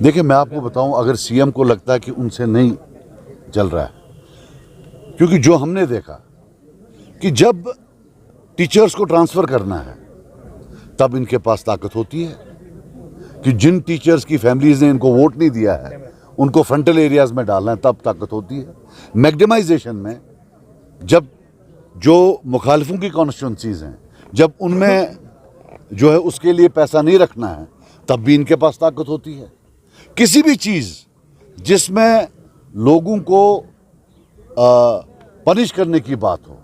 देखिए, मैं आपको बताऊं, अगर सीएम को लगता है कि उनसे नहीं चल रहा है, क्योंकि जो हमने देखा कि जब टीचर्स को ट्रांसफ़र करना है तब इनके पास ताकत होती है कि जिन टीचर्स की फैमिलीज़ ने इनको वोट नहीं दिया है उनको फ्रंटल एरियाज में डालना है, तब ताकत होती है। मैग्डमाइजेशन में जब जो मुखालिफों की कॉन्स्टिट्यूंसीज़ हैं, जब उनमें जो है उसके लिए पैसा नहीं रखना है, तब भी इनके पास ताकत होती है। किसी भी चीज़ जिसमें लोगों को पनिश करने की बात हो,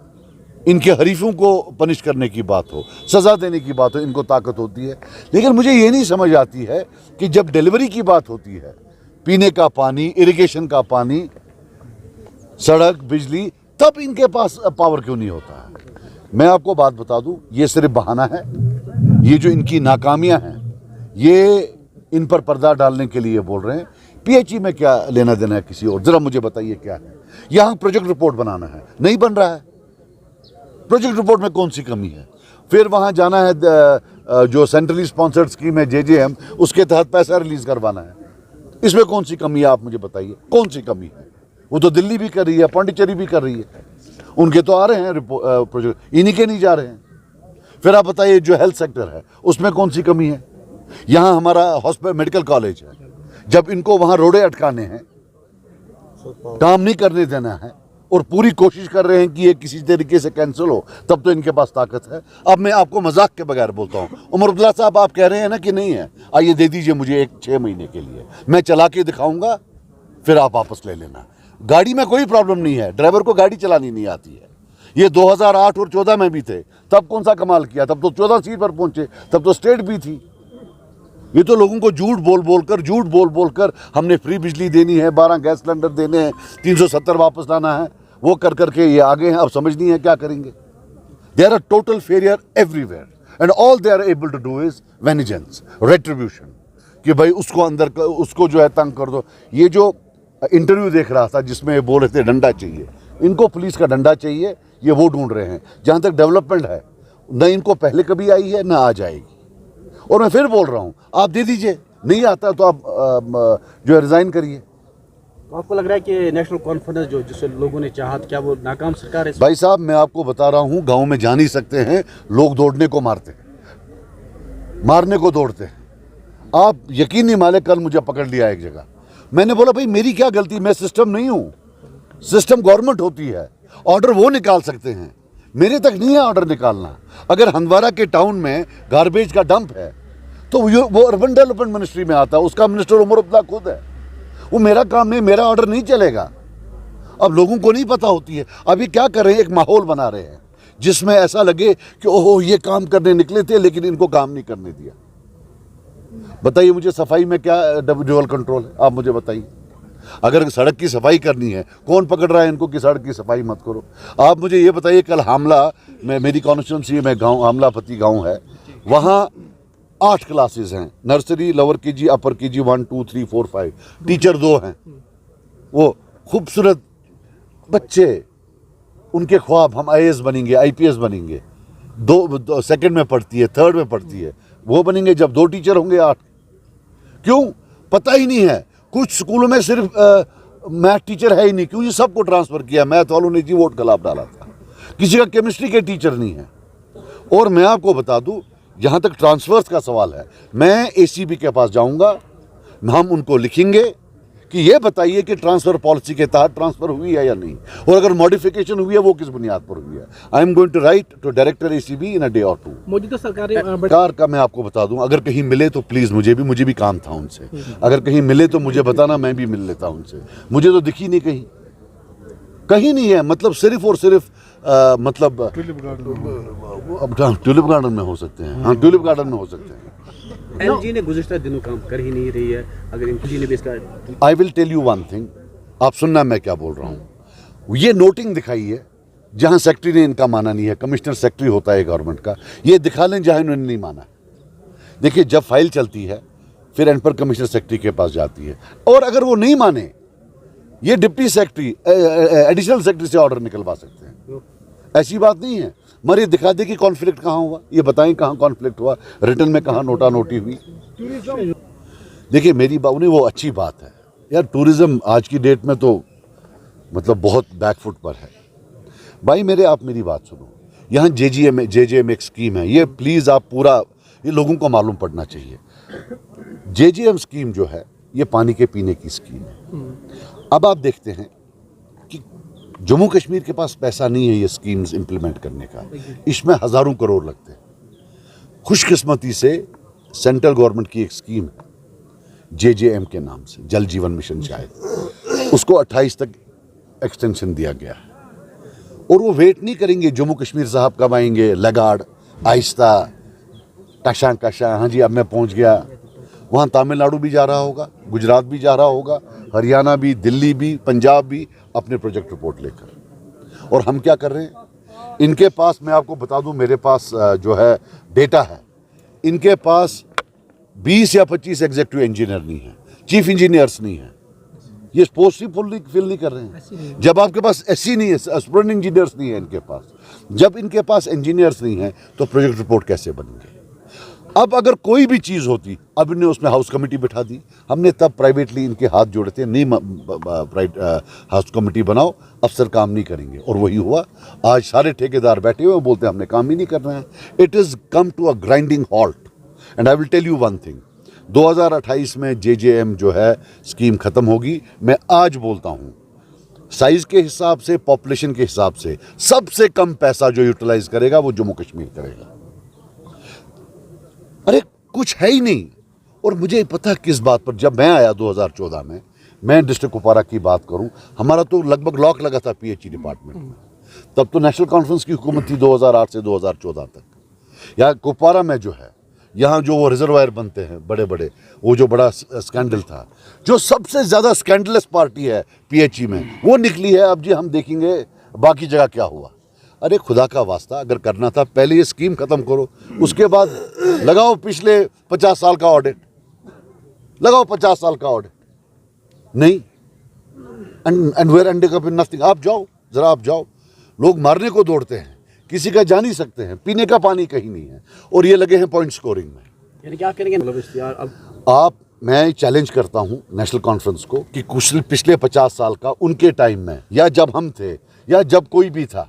इनके हरीफों को पनिश करने की बात हो, सज़ा देने की बात हो, इनको ताकत होती है। लेकिन मुझे ये नहीं समझ आती है कि जब डिलीवरी की बात होती है, पीने का पानी, इरिगेशन का पानी, सड़क, बिजली, तब इनके पास पावर क्यों नहीं होता है। मैं आपको बात बता दूं, ये सिर्फ बहाना है। ये जो इनकी नाकामियां हैं, ये इन पर पर्दा डालने के लिए बोल रहे हैं। पीएचई में क्या लेना देना है किसी और? जरा मुझे बताइए क्या है। यहाँ प्रोजेक्ट रिपोर्ट बनाना है, नहीं बन रहा है। प्रोजेक्ट रिपोर्ट में कौन सी कमी है? फिर वहाँ जाना है, जो सेंट्रली स्पॉन्सर्ड स्कीम है JJM, उसके तहत पैसा रिलीज करवाना है। इसमें कौन सी कमी है, आप मुझे बताइए, कौन सी कमी है? वो तो दिल्ली भी कर रही है, पांडिचेरी भी कर रही है, उनके तो आ रहे हैं प्रोजेक्ट, इन्हीं के नहीं जा रहे हैं। फिर आप बताइए, जो हेल्थ सेक्टर है उसमें कौन सी कमी है? यहाँ हमारा हॉस्पिटल, मेडिकल कॉलेज है, जब इनको वहाँ रोड़े अटकाने हैं, काम नहीं करने देना है और पूरी कोशिश कर रहे हैं कि ये किसी तरीके से कैंसिल हो, तब तो इनके पास ताकत है। अब मैं आपको मजाक के बगैर बोलता हूँ, उमर अब्दुल्ला साहब, आप कह रहे हैं ना कि नहीं है, आइए दे दीजिए मुझे 6 महीने के लिए, मैं चला के दिखाऊंगा, फिर आप वापस ले लेना। गाड़ी में कोई प्रॉब्लम नहीं है, ड्राइवर को गाड़ी चलानी नहीं आती है। ये 2008 और 14 में भी थे, तब कौन सा कमाल किया, तब तो 14 सीट पर पहुंचे, तब तो स्टेट भी थी। ये तो लोगों को झूठ बोल कर हमने फ्री बिजली देनी है, 12 गैस सिलेंडर देने हैं, 370 वापस लाना है, वो कर करके ये आगे हैं। अब समझ नहीं है क्या करेंगे। They are a total failure everywhere and all they are able to do is vengeance, retribution, कि भाई उसको अंदर उसको जो है तंग कर दो। ये जो इंटरव्यू देख रहा था जिसमें ये बोल रहे थे डंडा चाहिए, इनको पुलिस का डंडा चाहिए, ये वो ढूंढ रहे हैं। जहाँ तक डेवलपमेंट है, न इनको पहले कभी आई है, न आ जाएगी। और मैं फिर बोल रहा हूँ, आप दे दीजिए, नहीं आता तो आप जो है रिजाइन करिए। आपको लग रहा है कि नेशनल कॉन्फ्रेंस जो जिसे लोगों ने चाहा, क्या वो नाकाम सरकार है? भाई साहब, मैं आपको बता रहा हूँ, गांव में जा नहीं सकते हैं लोग, दौड़ने को मारते हैं, मारने को दौड़ते हैं। आप यकीन नहीं माने, कल मुझे पकड़ लिया एक जगह। मैंने बोला, भाई मेरी क्या गलती, मैं सिस्टम नहीं हूँ, सिस्टम गवर्नमेंट होती है, ऑर्डर वो निकाल सकते हैं, मेरे तक नहीं है ऑर्डर निकालना। अगर हंदवारा के टाउन में गार्बेज का डंप है तो वो अर्बन डेवलपमेंट मिनिस्ट्री में आता है, उसका मिनिस्टर उमर अब्दुल्ला खुद है। वो मेरा काम नहीं, मेरा ऑर्डर नहीं चलेगा। अब लोगों को नहीं पता होती है। अभी क्या कर रहे हैं, एक माहौल बना रहे हैं जिसमें ऐसा लगे कि ओहो ये काम करने निकले थे लेकिन इनको काम नहीं करने दिया। बताइए मुझे, सफाई में क्या ड्यूअल कंट्रोल है? आप मुझे बताइए। अगर सड़क की सफाई करनी है, कौन पकड़ रहा है इनको कि सड़क की सफाई मत करो? आप मुझे ये बताइए, कल हामला में, मेरी कॉन्स्टिट्यूंसी में गाँव आमला पति गाँव है, वहाँ 8 क्लासेस हैं, नर्सरी, लोअर केजी, अपर केजी, 1 2 3 4 5, टीचर 2 हैं। वो खूबसूरत बच्चे, उनके ख्वाब, हम IAS बनेंगे, IPS बनेंगे। 2 सेकंड में पढ़ती है, 3rd में पढ़ती है, वो बनेंगे जब 2 टीचर होंगे 8। क्यों? पता ही नहीं है। कुछ स्कूलों में सिर्फ मैथ टीचर है ही नहीं, क्यों? ये सबको ट्रांसफ़र किया, मैथ वालों ने जी वोट गलाब डाला था। किसी का केमिस्ट्री के टीचर नहीं है। और मैं आपको बता दूं, जहाँ तक ट्रांसफर्स का सवाल है, मैं ACB के पास जाऊँगा, हम उनको लिखेंगे कि ये बताइए कि ट्रांसफ़र पॉलिसी के तहत ट्रांसफ़र हुई है या नहीं, और अगर मॉडिफिकेशन हुई है वो किस बुनियाद पर हुई है। I am going to write to director ACB in a day और 2। मौजूदा सरकार का मैं आपको बता दूं, अगर कहीं मिले तो प्लीज़, मुझे भी काम था उनसे, अगर कहीं मिले तो मुझे बताना, मैं भी मिल लेता उनसे। मुझे तो दिखी नहीं, कहीं नहीं है। मतलब सिर्फ और सिर्फ मतलब ट्यूलिप गार्डन में हो सकते हैं। हाँ, ट्यूलिप गार्डन में हो सकते हैं। LG ने गुज़िश्ता दिनों काम कर ही नहीं रही है। अगर LG ने भी इसका, I will tell you one thing, आप सुनना मैं क्या बोल रहा हूँ। ये नोटिंग दिखाई है जहाँ सेक्रेटरी ने इनका माना नहीं है, कमिश्नर सेक्रेटरी होता है गवर्नमेंट का, ये दिखा लें जहाँ इन्होंने नहीं माना। देखिए, जब फाइल चलती है फिर एंड पर कमिश्नर सेक्रेटरी के पास जाती है, और अगर वो नहीं माने, ये डिप्टी सेक्रेटरी, एडिशनल सेक्रेटरी से ऑर्डर निकलवा सकते हैं। ऐसी बात नहीं है। मगर ये दिखा दे कि कॉन्फ्लिक्ट कहाँ हुआ, ये बताएं कहाँ कॉन्फ्लिक्ट हुआ, रिटर्न में कहाँ नोटा नोटी हुई। देखिए मेरी बात नहीं, वो अच्छी बात है यार। टूरिज्म आज की डेट में तो मतलब बहुत बैकफुट पर है भाई। आप मेरी बात सुनो, यहाँ जेजेएम एक स्कीम है, ये प्लीज़ आप पूरा, ये लोगों को मालूम पड़ना चाहिए। जेजेएम स्कीम जो है ये पानी के पीने की स्कीम है। अब आप देखते हैं कि जम्मू कश्मीर के पास पैसा नहीं है ये स्कीम्स इंप्लीमेंट करने का, इसमें हज़ारों करोड़ लगते हैं। खुशकिस्मती से सेंट्रल गवर्नमेंट की एक स्कीम है जेजेएम के नाम से, जल जीवन मिशन शायद, उसको 28 तक एक्सटेंशन दिया गया है। और वो वेट नहीं करेंगे जम्मू कश्मीर साहब कब आएंगे, लगाड़ आहिस्ता कशा कशा, हाँ जी अब मैं पहुंच गया। वहाँ तमिलनाडु भी जा रहा होगा, गुजरात भी जा रहा होगा, हरियाणा भी, दिल्ली भी, पंजाब भी अपने प्रोजेक्ट रिपोर्ट लेकर। और हम क्या कर रहे हैं, इनके पास, मैं आपको बता दूं, मेरे पास जो है डेटा है, इनके पास 20 या 25 एग्जीक्यूटिव इंजीनियर नहीं है, चीफ इंजीनियर्स नहीं है। ये पोस्ट ही फिल नहीं कर रहे हैं। जब आपके पास एससी नहीं है, स्टूडेंट इंजीनियर्स नहीं है इनके पास, जब इनके पास इंजीनियर्स नहीं है तो प्रोजेक्ट रिपोर्ट कैसे बनेंगे। अब अगर कोई भी चीज़ होती, अब इन्हें उसमें हाउस कमेटी बिठा दी, हमने तब प्राइवेटली इनके हाथ जोड़े थे, नहीं हाउस कमेटी बनाओ, अफसर काम नहीं करेंगे। और वही हुआ, आज सारे ठेकेदार बैठे हुए बोलते हैं हमने काम ही नहीं करना है। It is come to a grinding halt. And I will tell you one thing, 2028 में जेजेएम जो है स्कीम ख़त्म होगी। मैं आज बोलता हूँ, साइज़ के हिसाब से, पॉपुलेशन के हिसाब से सबसे कम पैसा जो यूटिलाइज करेगा वो जम्मू कश्मीर करेगा। अरे कुछ है ही नहीं। और मुझे पता किस बात पर, जब मैं आया 2014 में, मैं डिस्ट्रिक्ट कुपवारा की बात करूं, हमारा तो लगभग लॉक लगा था पीएचई डिपार्टमेंट में। तब तो नेशनल कॉन्फ्रेंस की हुकूमत थी 2008 से 2014 तक। यहाँ कुपवारा में जो है, यहाँ जो वो रिजर्वायर बनते हैं बड़े बड़े, वो जो बड़ा स्कैंडल था, जो सबसे ज़्यादा स्कैंडलस पार्टी है पीएचई में, वो निकली है। अब जी हम देखेंगे बाकी जगह क्या हुआ। अरे खुदा का वास्ता, अगर करना था पहले ये स्कीम ख़त्म करो, उसके बाद लगाओ पिछले 50 साल का ऑडिट, लगाओ 50 साल का ऑडिट। नहीं, and we're ending up in nothing. आप जाओ, ज़रा आप जाओ, लोग मारने को दौड़ते हैं, किसी का जा नहीं सकते हैं, पीने का पानी कहीं नहीं है, और ये लगे हैं पॉइंट स्कोरिंग में। यानी क्या करेंगे अब आप, मैं चैलेंज करता हूं नेशनल कॉन्फ्रेंस को कि कुछ पिछले 50 साल का, उनके टाइम में या जब हम थे या जब कोई भी था,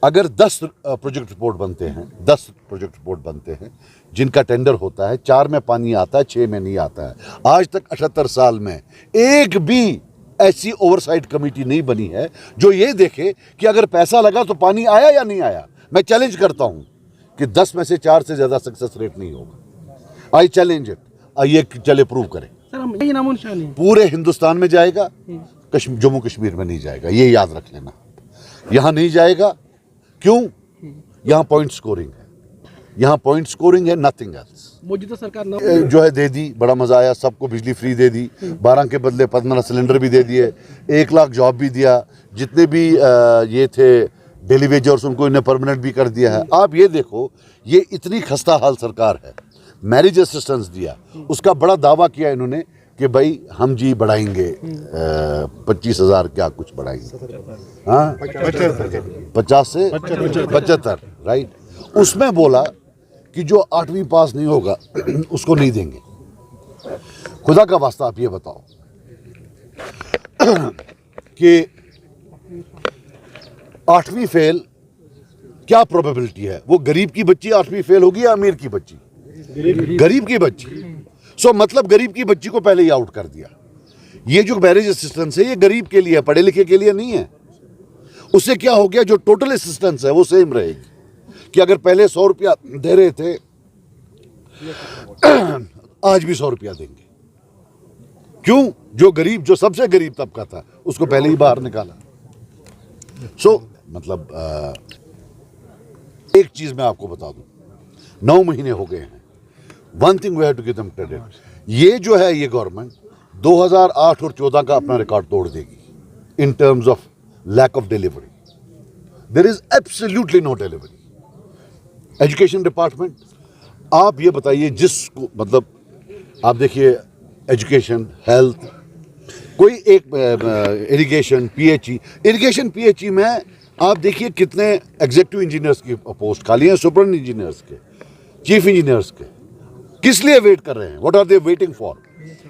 अगर 10 प्रोजेक्ट रिपोर्ट बनते हैं, 10 प्रोजेक्ट रिपोर्ट बनते हैं जिनका टेंडर होता है, 4 में पानी आता है, 6 में नहीं आता है। आज तक 78 साल में एक भी ऐसी ओवरसाइट कमेटी नहीं बनी है जो ये देखे कि अगर पैसा लगा तो पानी आया या नहीं आया। मैं चैलेंज करता हूं कि 10 में से 4 से ज़्यादा सक्सेस रेट नहीं होगा। I challenge it. आइए चले प्रूव करें। सर हम यही नामो निशान है, पूरे हिंदुस्तान में जाएगा, जम्मू कश्मीर में नहीं जाएगा, ये याद रख लेना। यहाँ नहीं जाएगा, क्यों? यहाँ पॉइंट स्कोरिंग है, यहाँ पॉइंट स्कोरिंग है, नथिंग एल्स। मौजूदा सरकार जो है दे दी, बड़ा मजा आया, सबको बिजली फ्री दे दी, 12 के बदले 15 सिलेंडर भी दे दिए, 1 लाख जॉब भी दिया, जितने भी ये थे डेली वेजर्स उनको इन्हें परमानेंट भी कर दिया है। आप ये देखो, ये इतनी खस्ता हाल सरकार है। मैरिज असिस्टेंस दिया, उसका बड़ा दावा किया इन्होंने कि भाई हम जी बढ़ाएंगे 25,000 क्या कुछ बढ़ाएंगे, हाँ 50 से 75, राइट। उसमें बोला कि जो 8वीं पास नहीं होगा उसको नहीं देंगे। खुदा का वास्ता आप ये बताओ कि 8वीं फेल क्या प्रोबेबिलिटी है? वो गरीब की बच्ची 8वीं फेल होगी या अमीर की बच्ची? गरीब की बच्ची। सो मतलब गरीब की बच्ची को पहले ही आउट कर दिया। ये जो मैरिज असिस्टेंस है ये गरीब के लिए है, पढ़े लिखे के लिए नहीं है। उससे क्या हो गया, जो टोटल असिस्टेंस है वो सेम रहेगी कि अगर पहले 100 रुपया दे रहे थे आज भी 100 रुपया देंगे। क्यों? जो गरीब, जो सबसे गरीब तबका था उसको पहले ही बाहर निकाला। सो मतलब एक चीज मैं आपको बता दूं, 9 महीने हो गए हैं। One thing we have to give them credit, ये जो है ये गवर्नमेंट 2008 और 14 का अपना रिकॉर्ड तोड़ देगी in terms of lack of delivery. There is absolutely no delivery. Education department, आप ये बताइए, जिसको मतलब आप देखिए एजुकेशन, हेल्थ, कोई एक इरिगेशन पीएचई में आप देखिए कितने एग्जीक्यूटिव इंजीनियर्स की पोस्ट खाली हैं, सुपरिटेंडेंट इंजीनियर्स के, चीफ इंजीनियर्स के। किस लिए वेट कर रहे हैं? What are they waiting for?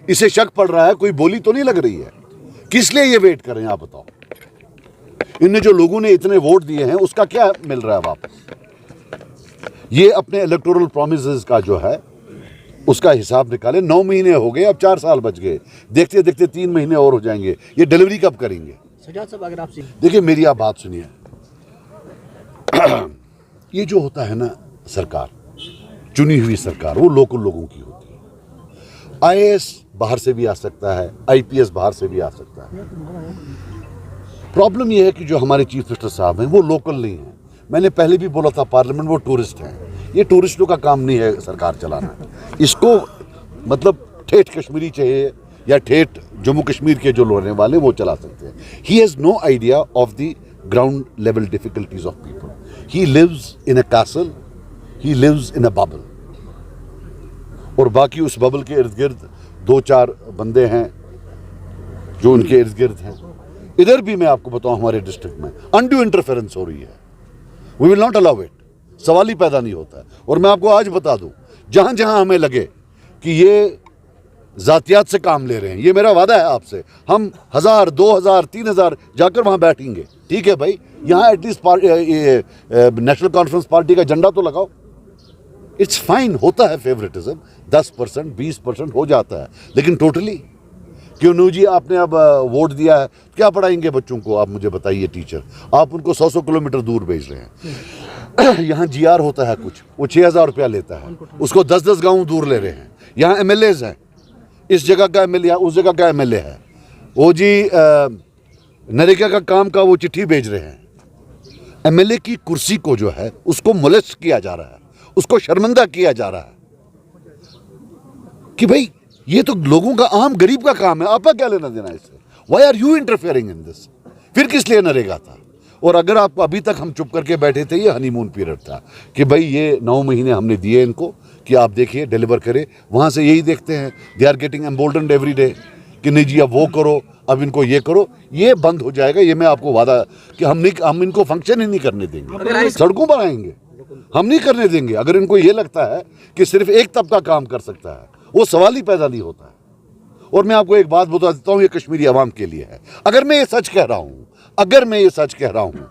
इसे शक पड़ रहा है, कोई बोली तो नहीं लग रही है, किस लिए ये वेट कर रहे हैं आप बताओ? इनने जो लोगों ने इतने वोट दिए हैं उसका क्या मिल रहा है वापस? ये अपने इलेक्टोरल प्रॉमिसेस का जो है उसका हिसाब निकाले। 9 महीने हो गए, अब 4 साल बच गए, देखते देखते 3 महीने और हो जाएंगे। ये डिलीवरी कब करेंगे? सजाद साहब अगर आपसे देखिए मेरी आप बात सुनिए। ये जो होता है ना, सरकार, चुनी हुई सरकार, वो लोकल लोगों की होती है। आईएएस बाहर से भी आ सकता है, आईपीएस बाहर से भी आ सकता है। प्रॉब्लम ये है कि जो हमारे चीफ मिनिस्टर साहब हैं वो लोकल नहीं है। मैंने पहले भी बोला था पार्लियामेंट, वो टूरिस्ट हैं। ये टूरिस्टों का काम नहीं है सरकार चलाना। इसको मतलब ठेठ कश्मीरी चाहिए या ठेठ जम्मू कश्मीर के जो रहने वाले वो चला सकते हैं। He has no idea of the ground level difficulties of people. He lives in a castle, he lives in a bubble, और बाकी उस बबल के इर्द गिर्द 2-4 बंदे हैं जो उनके इर्द गिर्द हैं। इधर भी मैं आपको बताऊं, हमारे डिस्ट्रिक्ट में अनड्यू इंटरफेरेंस हो रही है। We will not allow it. सवाल ही पैदा नहीं होता है। और मैं आपको आज बता दूं, जहां जहां हमें लगे कि ये जातियात से काम ले रहे हैं, ये मेरा वादा है आपसे, हम 1000, 2000, 3000 जाकर वहां बैठेंगे। ठीक है भाई, यहां एटलीस्ट नेशनल कॉन्फ्रेंस पार्टी का झंडा तो लगाओ। इट्स फाइन, होता है फेवरेटिज्म, 10%, 20% हो जाता है, लेकिन टोटली क्यों? नू जी आपने अब वोट दिया है, क्या पढ़ाएंगे बच्चों को? आप मुझे बताइए टीचर, आप उनको 100 किलोमीटर दूर भेज रहे हैं। यहाँ जीआर होता है कुछ, वो 6000 रुपया लेता है, उसको 10-10 गांव दूर ले रहे हैं। यहाँ एमएलएज हैं, इस जगह का एमएलए, उस जगह का एमएलए है, वो जी नरेगा का काम का वो चिट्ठी भेज रहे हैं। एमएलए की कुर्सी को जो है उसको मोलेस्ट किया जा रहा है, उसको शर्मिंदा किया जा रहा है कि भाई ये तो लोगों का, आम गरीब का काम है, आपका क्या लेना देना इससे? Why are you interfering in this? फिर किस लिए नरेगा था? और अगर आपको अभी तक हम चुप करके बैठे थे, ये हनीमून पीरियड था कि भाई ये 9 महीने हमने दिए इनको कि आप देखिए डिलीवर करें। वहाँ से यही देखते हैं, they are getting emboldened every day कि नहीं जी अब वो करो, अब इनको ये करो। ये बंद हो जाएगा, ये मैं आपको वादा कि हम इनको फंक्शन ही नहीं करने देंगे, सड़कों पर आएंगे, हम नहीं करने देंगे। अगर इनको ये लगता है कि सिर्फ एक तबका काम कर सकता है, वो सवाल ही पैदा नहीं होता है। और मैं आपको एक बात बता देता हूँ, ये कश्मीरी अवाम के लिए है। अगर मैं ये सच कह रहा हूँ, अगर मैं ये सच कह रहा हूँ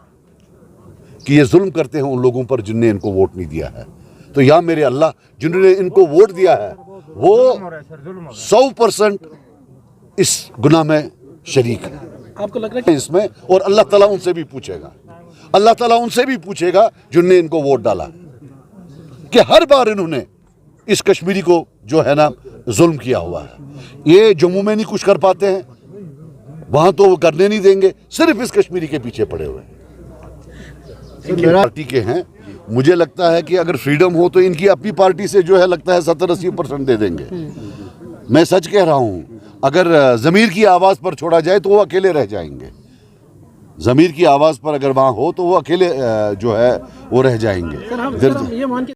कि ये जुल्म करते हैं उन लोगों पर जिनने इनको वोट नहीं दिया है, तो या मेरे अल्लाह, जिन्होंने इनको वोट दिया है वो 100% इस गुनाह में शरीक है। आपको लग रहा है इसमें, और अल्लाह ताला उनसे भी पूछेगा, अल्लाह ताला उनसे भी पूछेगा जिनने इनको वोट डाला, कि हर बार इन्होंने इस कश्मीरी को जो है ना जुल्म किया हुआ है। ये जम्मू में नहीं कुछ कर पाते हैं, वहां तो वो करने नहीं देंगे, सिर्फ इस कश्मीरी के पीछे पड़े हुए हैं। पार्टी के हैं, मुझे लगता है कि अगर फ्रीडम हो तो इनकी अपनी पार्टी से जो है लगता है 70-80% दे देंगे। मैं सच कह रहा हूं, अगर ज़मीर की आवाज़ पर छोड़ा जाए तो वो अकेले रह जाएंगे। ज़मीर की आवाज़ पर अगर वहाँ हो तो वो अकेले जो है वो रह जाएंगे। सर हम ये मान के